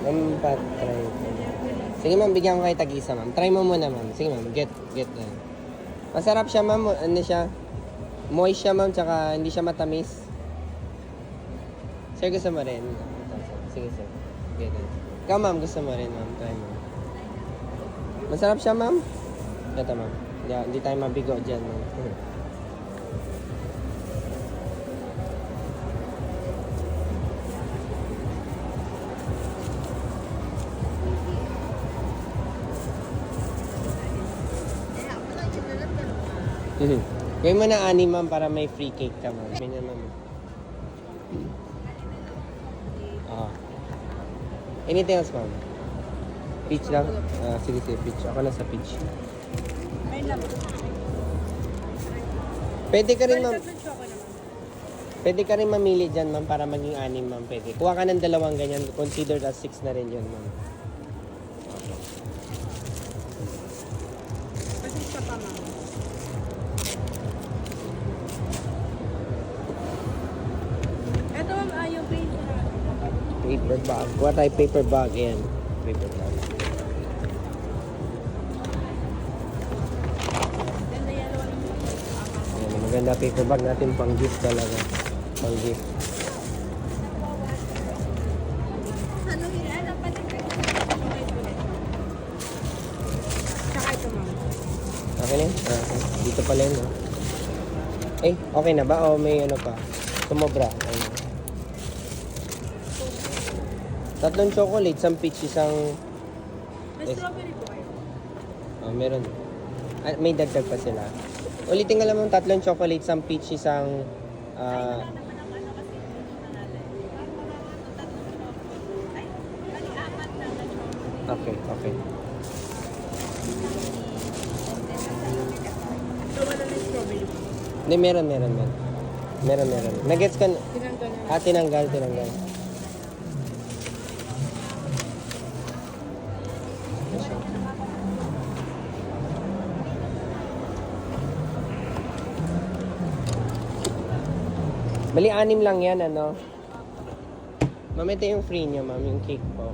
Try ko. Sige ma'am, bigyan ko kayo tag-isa ma'am. Try mo muna ma'am. Sige ma'am, get na. Masarap siya ma'am, ano siya? Moist siya ma'am, tsaka hindi siya matamis. Sir, gusto mo rin? Sige sir. Get na. Ikaw ma'am, gusto mo rin ma'am. Try mo. Masarap siya ma'am. Ito ma'am. Hindi tayo mabigo dyan ma'am. Gawin mo na 6 ma'am para may free cake ka ma'am. Ganyan ma'am. Anything else ma'am? Peach lang? Sige, peach. Ako na sa peach. Pwede ka rin ma'am. Pwede ka rin mamili dyan ma'am para maging 6 ma'am. Pwede. Kuha ka ng 2 ganyan. Considered as 6 na rin yun ma'am. Kasi siya pa ma'am. Ito ma'am, yung Paper bag. Kuha tayo paper bag. Ayan. Paper bag. Ayan, maganda paper bag natin. Pang gift talaga. Pang gift. Tsaka ito ma'am. Okay na yun? Dito pala yun. Okay na ba? O may ano pa? Sumobra. Ayun. 3 chocolate, isang peach, isang... May strawberry po kayo. Meron. May dagdag pa sila. Ulitin ka lang mong 3 chocolate, isang peach, isang... Okay. So, wala na strawberry po. Hindi, meron. Nagets ka... Tinanggal na. Tinanggal. Bali, 6 lang yan, ano? Ma'am, ito yung free niya, ma'am, yung cake po.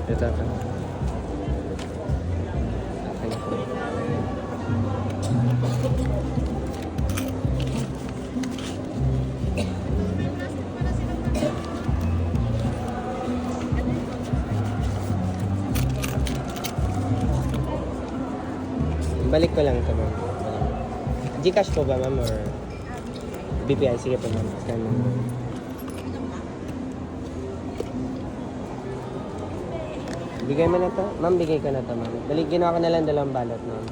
Ito ka. Okay po. Balik ko lang ito, ma'am. Gcash po ba, ma'am, or BPI? Sige po, ma'am. Scan mo. Bigay mo na to? Ma'am, bigay ko na to, ma'am. Balik, ginawa ko na lang 2 balot, ma'am.